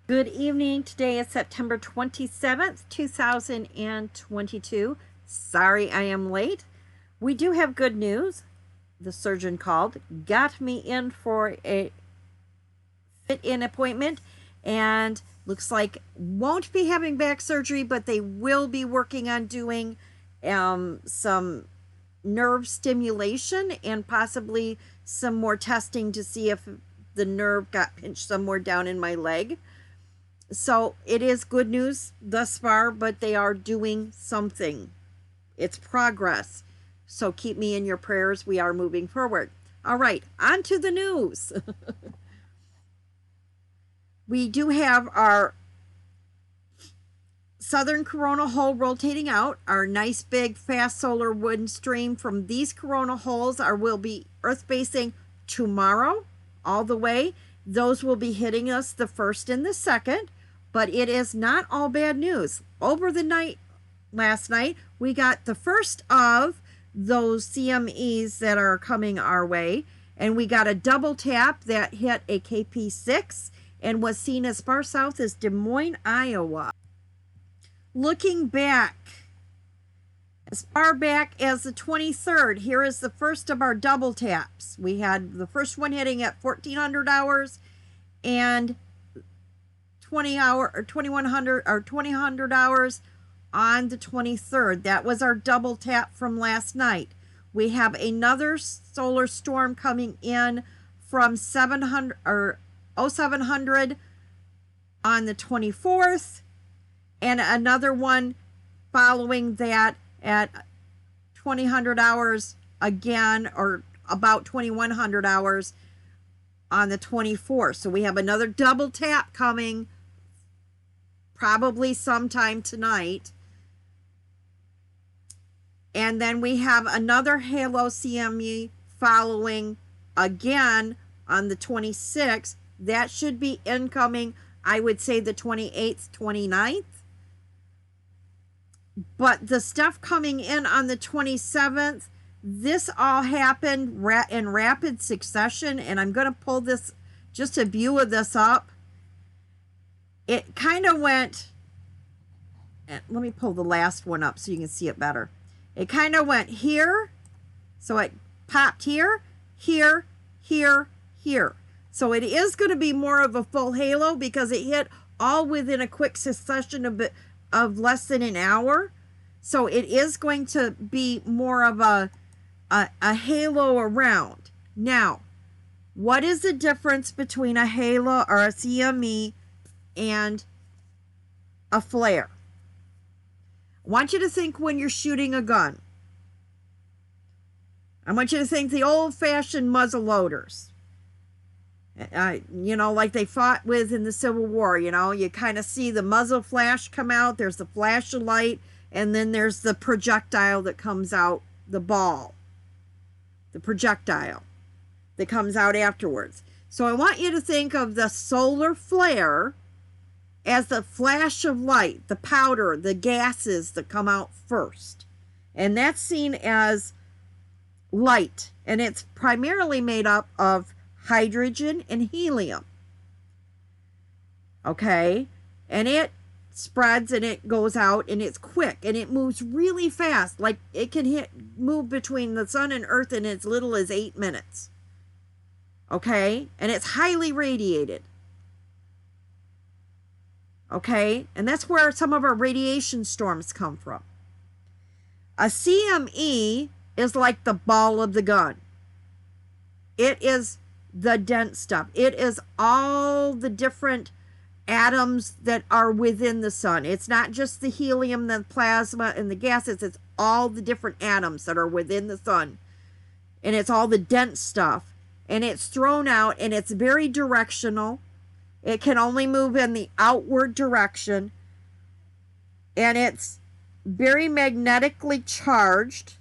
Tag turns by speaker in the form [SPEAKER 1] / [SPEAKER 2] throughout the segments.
[SPEAKER 1] Good evening. Today is September 27th, 2022. Sorry I am late. We do have good news. The surgeon called, got me in for a fit-in appointment, and looks like won't be having back surgery, but they will be working on doing some nerve stimulation and possibly some more testing to see if the nerve got pinched somewhere down in my leg. So it is good news thus far, but they are doing something. It's progress. So keep me in your prayers. We are moving forward. All right, on to the news. We do have our southern coronal hole rotating out. Our nice big fast solar wind stream from these coronal holes will be earth facing tomorrow all the way. Those will be hitting us the 1st and the 2nd. But it is not all bad news. Over the night, last night, we got the first of those CMEs that are coming our way. And we got a double tap that hit a KP6 and was seen as far south as Des Moines, Iowa. Looking back, as far back as the 23rd, here is the first of our double taps. We had the first one hitting at 1400 hours and 2100 hours on the 23rd. That was our double tap from last night. We have another solar storm coming in from 700 or 0700 on the 24th, and another one following that at 2000 hours again, or about 2100 hours on the 24th. So we have another double tap coming probably sometime tonight. And then we have another halo CME following again on the 26th. That should be incoming, I would say, the 28th, 29th. But the stuff coming in on the 27th, this all happened in rapid succession. And I'm going to pull this, just a view of this up. It kind of went, let me pull the last one up so you can see it better. It kind of went here, so it popped here, here, here, here. So it is going to be more of a full halo because it hit all within a quick succession of less than an hour. So it is going to be more of a halo around. Now, what is the difference between a halo or a CME and a flare? I want you to think when you're shooting a gun. I want you to think the old-fashioned muzzle loaders. Like they fought with in the Civil War. You kind of see the muzzle flash come out. There's the flash of light, and then there's the projectile that comes out, the ball. The projectile that comes out afterwards. So I want you to think of the solar flare as the flash of light, the powder, the gases that come out first. And that's seen as light. And it's primarily made up of hydrogen and helium. Okay? And it spreads and it goes out and it's quick and it moves really fast. Like it can move between the sun and earth in as little as 8 minutes. Okay? And it's highly radiated. Okay, and that's where some of our radiation storms come from. A CME is like the ball of the gun. It is the dense stuff. It is all the different atoms that are within the sun. It's not just the helium, the plasma, and the gases. It's all the different atoms that are within the sun. And it's all the dense stuff. And it's thrown out, and it's very directional. It can only move in the outward direction. And it's very magnetically charged.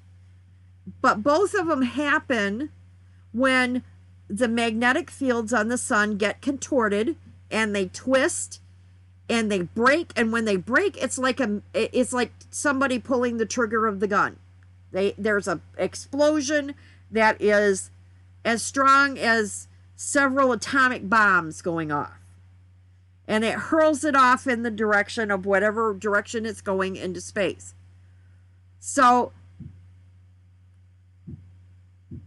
[SPEAKER 1] But both of them happen when the magnetic fields on the sun get contorted and they twist and they break. And when they break, it's like somebody pulling the trigger of the gun. There's an explosion that is as strong as several atomic bombs going off. and it hurls it off in the direction of whatever direction it's going into space. So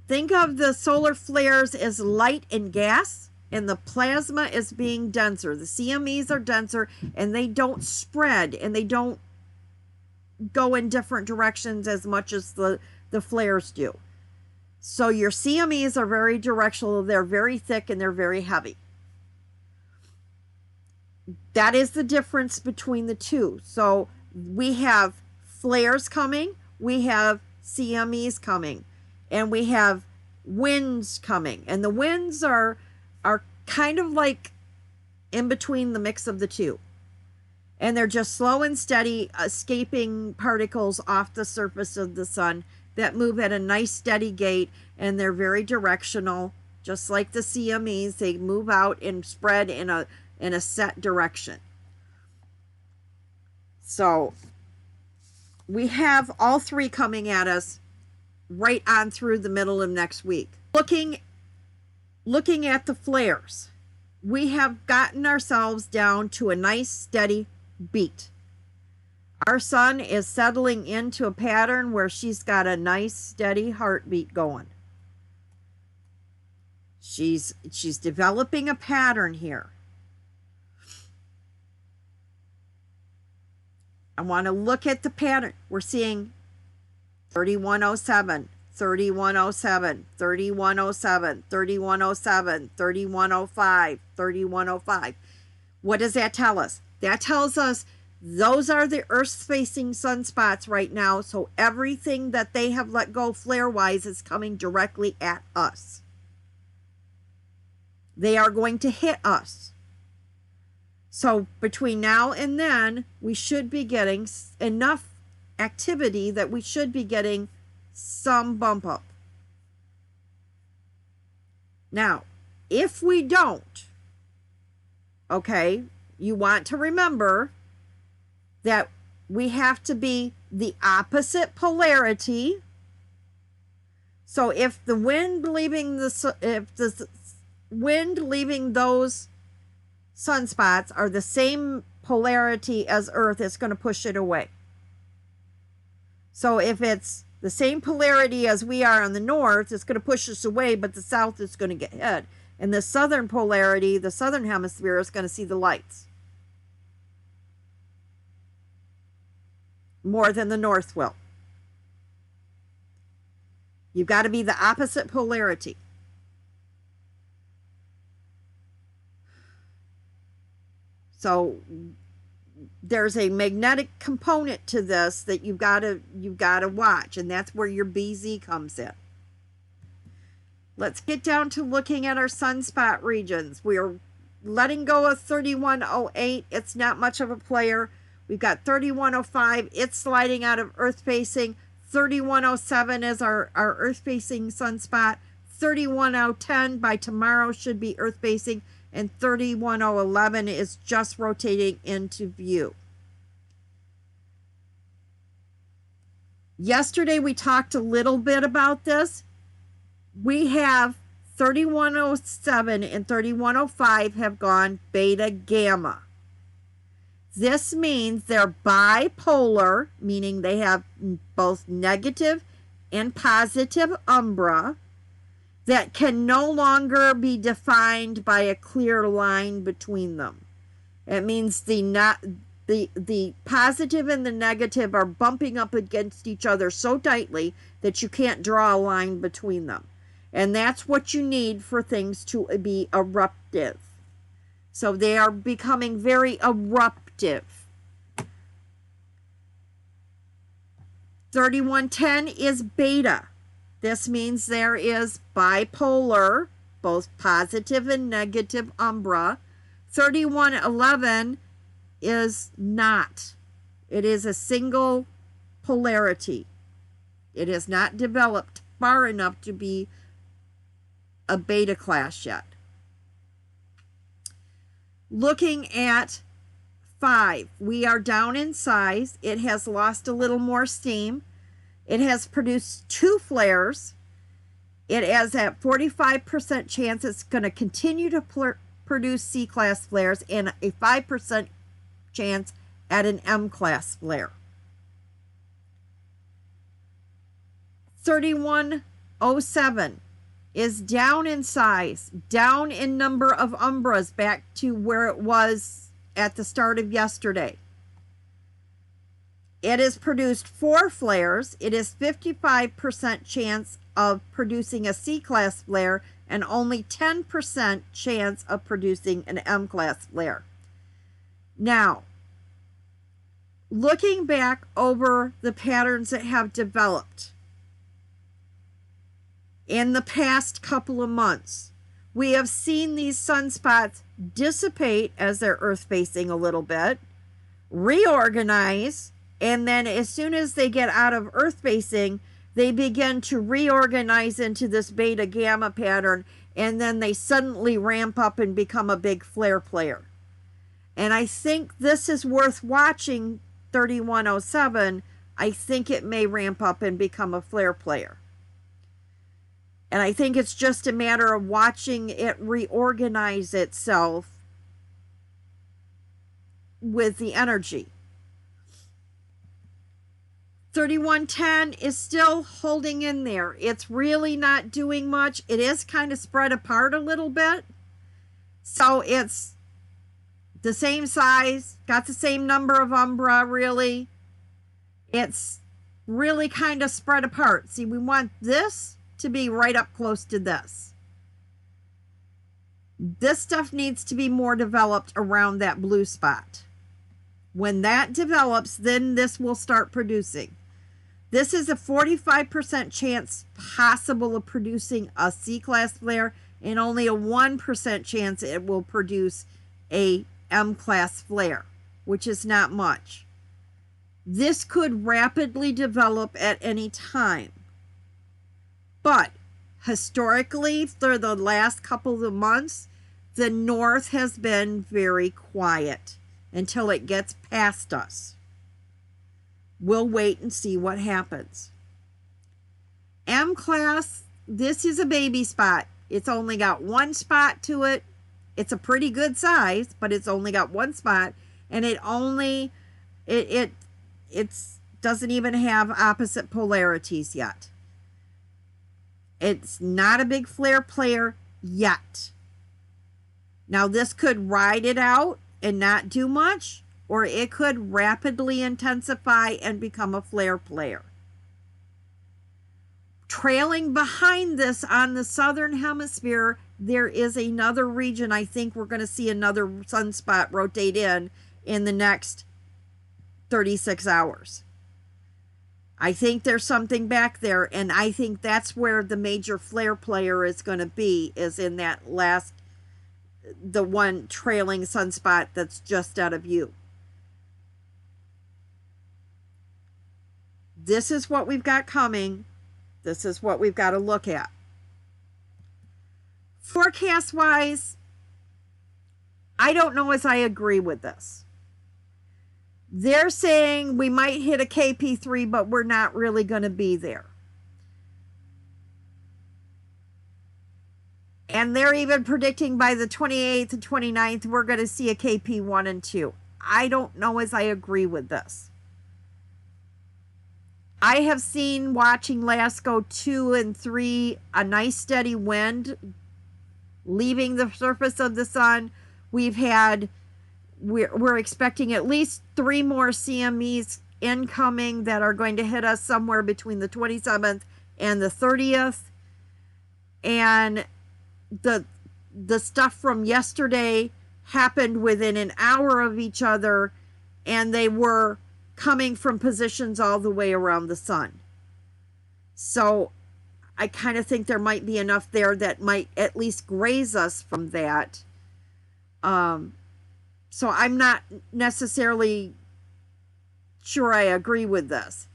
[SPEAKER 1] think of the solar flares as light and gas, and the plasma is being denser. The CMEs are denser, and they don't spread, and they don't go in different directions as much as the flares do. So your CMEs are very directional, they're very thick, and they're very heavy. That is the difference between the two. So we have flares coming, we have CMEs coming, and we have winds coming. And the winds are kind of like in between the mix of the two. And they're just slow and steady escaping particles off the surface of the sun that move at a nice steady gait, and they're very directional, just like the CMEs. They move out and spread in a set direction. So we have all three coming at us right on through the middle of next week. Looking at the flares, we have gotten ourselves down to a nice steady beat. Our sun is settling into a pattern where she's got a nice steady heartbeat going. She's developing a pattern here. I want to look at the pattern. We're seeing 3107, 3107, 3107, 3107, 3105, 3105. What does that tell us? That tells us those are the Earth-facing sunspots right now, so everything that they have let go flare-wise is coming directly at us. They are going to hit us. So between now and then, we should be getting enough activity that we should be getting some bump up. Now, if we don't, okay, you want to remember that we have to be the opposite polarity. So if the wind leaving the wind leaving those sunspots are the same polarity as Earth, it's going to push it away. So if it's the same polarity as we are on the north, it's going to push us away, but the south is going to get hit. And the southern polarity, the southern hemisphere, is going to see the lights more than the north will. You've got to be the opposite polarity. So there's a magnetic component to this that you've got to watch, and that's where your BZ comes in. Let's get down to looking at our sunspot regions. We're letting go of 3108. It's not much of a player. We've got 3105. It's sliding out of Earth facing. 3107 is our Earth facing sunspot. 31010 by tomorrow should be Earth facing. And 31011 is just rotating into view. Yesterday we talked a little bit about this. We have 3107 and 3105 have gone beta gamma. This means they're bipolar, meaning they have both negative and positive umbra that can no longer be defined by a clear line between them. It means the positive and the negative are bumping up against each other so tightly that you can't draw a line between them. And that's what you need for things to be eruptive. So they are becoming very eruptive. 3110 is beta. This means there is bipolar, both positive and negative umbra. 3111 is not. It is a single polarity. It has not developed far enough to be a beta class yet. Looking at 5, we are down in size. It has lost a little more steam. It has produced 2 flares. It has a 45% chance it's going to continue to produce C-class flares and a 5% chance at an M-class flare. 3107 is down in size, down in number of umbras back to where it was at the start of yesterday. It has produced 4 flares. It is 55% chance of producing a C-class flare and only 10% chance of producing an M-class flare. Now, looking back over the patterns that have developed in the past couple of months, we have seen these sunspots dissipate as they're Earth-facing a little bit, reorganize, and then as soon as they get out of Earth-facing, they begin to reorganize into this beta-gamma pattern, and then they suddenly ramp up and become a big flare player. And I think this is worth watching, 3107. I think it may ramp up and become a flare player. And I think it's just a matter of watching it reorganize itself with the energy. 3110 is still holding in there. It's really not doing much. It is kind of spread apart a little bit. So it's the same size, got the same number of umbra, really. It's really kind of spread apart. See, we want this to be right up close to this. This stuff needs to be more developed around that blue spot. When that develops, then this will start producing. This is a 45% chance possible of producing a C-class flare and only a 1% chance it will produce a M-class flare, which is not much. This could rapidly develop at any time. But historically, for the last couple of months, the north has been very quiet until it gets past us. We'll wait and see what happens. M-class, this is a baby spot. It's only got one spot to it. It's a pretty good size, but it's only got one spot, and it doesn't even have opposite polarities yet. It's not a big flare player yet. Now, this could ride it out and not do much, or it could rapidly intensify and become a flare player. Trailing behind this on the southern hemisphere, there is another region. I think we're going to see another sunspot rotate in the next 36 hours. I think there's something back there, and I think that's where the major flare player is going to be, is in that last, the one trailing sunspot that's just out of view. This is what we've got coming. This is what we've got to look at. Forecast-wise, I don't know as I agree with this. They're saying we might hit a KP3, but we're not really going to be there. And they're even predicting by the 28th and 29th, we're going to see a KP1 and 2. I don't know as I agree with this. I have seen, watching LASCO 2 and 3, a nice steady wind leaving the surface of the sun. We're expecting at least 3 more CMEs incoming that are going to hit us somewhere between the 27th and the 30th. And the stuff from yesterday happened within an hour of each other, and they were coming from positions all the way around the sun. So I kind of think there might be enough there that might at least graze us from that. So I'm not necessarily sure I agree with this.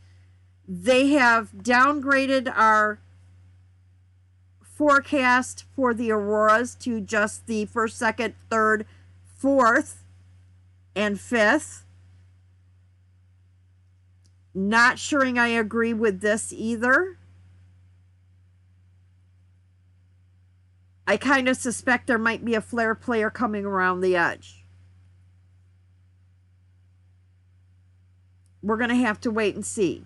[SPEAKER 1] They have downgraded our forecast for the auroras to just the 1st, 2nd, 3rd, 4th, and 5th. Not sure I agree with this either. I kind of suspect there might be a flare player coming around the edge. We're going to have to wait and see.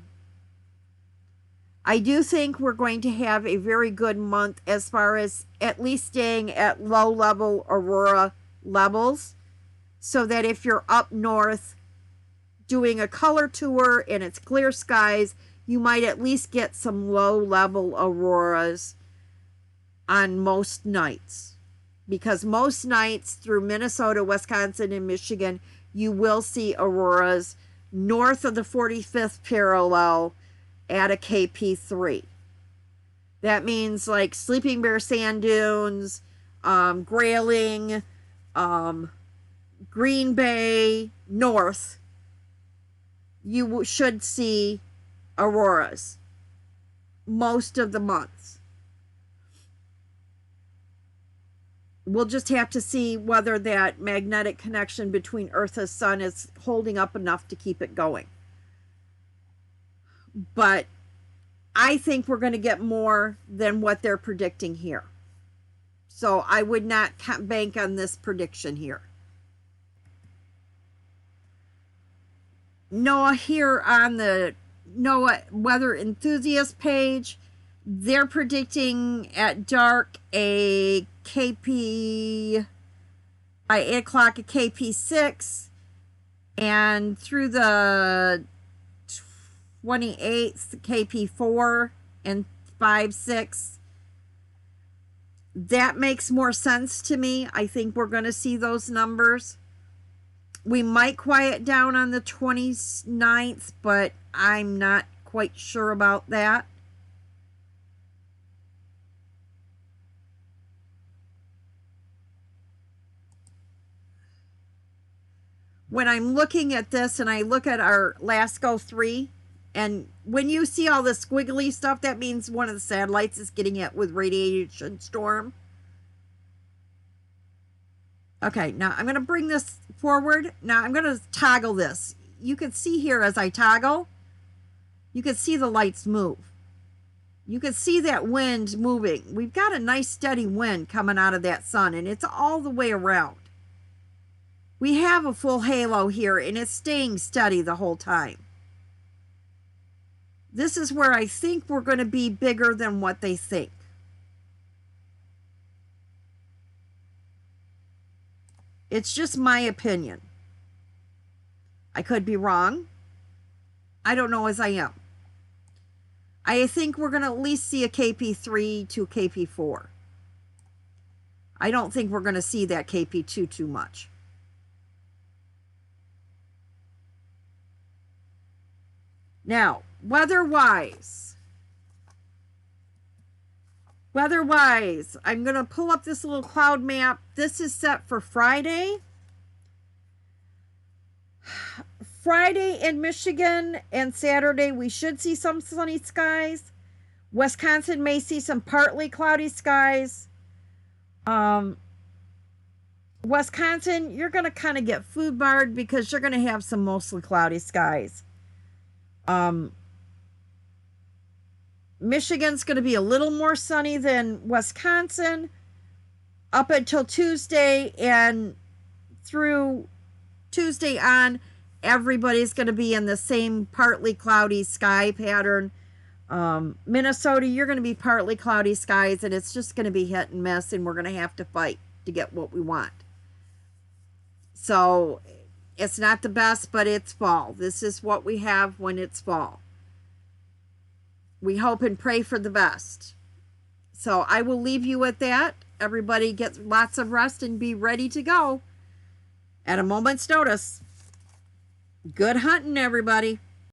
[SPEAKER 1] I do think we're going to have a very good month as far as at least staying at low level aurora levels, so that if you're up north doing a color tour and it's clear skies, you might at least get some low level auroras on most nights. Because most nights through Minnesota, Wisconsin, and Michigan, you will see auroras north of the 45th parallel at a KP3. That means like Sleeping Bear Sand Dunes, Grayling, Green Bay, north, you should see auroras most of the months. We'll just have to see whether that magnetic connection between Earth and Sun is holding up enough to keep it going. But I think we're going to get more than what they're predicting here. So I would not bank on this prediction here. NOAA here on the NOAA Weather Enthusiast page, they're predicting at dark a KP, by 8 o'clock a KP6, and through the 28th KP4 and 5, 6. That makes more sense to me. I think we're going to see those numbers. We might quiet down on the 29th, but I'm not quite sure about that. When I'm looking at this and I look at our LASCO 3, and when you see all the squiggly stuff, that means one of the satellites is getting hit with radiation storm. Okay, now I'm going to bring this forward. Now I'm going to toggle this. You can see here as I toggle, you can see the lights move. You can see that wind moving. We've got a nice steady wind coming out of that sun, and it's all the way around. We have a full halo here, and it's staying steady the whole time. This is where I think we're going to be bigger than what they think. It's just my opinion. I could be wrong. I don't know as I am. I think we're going to at least see a KP3 to KP4. I don't think we're going to see that KP2 too much. Now, weather-wise, I'm going to pull up this little cloud map. this is set for Friday. Friday in Michigan and Saturday, we should see some sunny skies. Wisconsin may see some partly cloudy skies. Wisconsin, you're going to kind of get food barred because you're going to have some mostly cloudy skies. Michigan's going to be a little more sunny than Wisconsin up until Tuesday, and through Tuesday on, everybody's going to be in the same partly cloudy sky pattern. Minnesota, you're going to be partly cloudy skies, and it's just going to be hit and miss, and we're going to have to fight to get what we want. So it's not the best, but it's fall. This is what we have when it's fall. We hope and pray for the best. So I will leave you with that. Everybody get lots of rest and be ready to go at a moment's notice. Good hunting, everybody.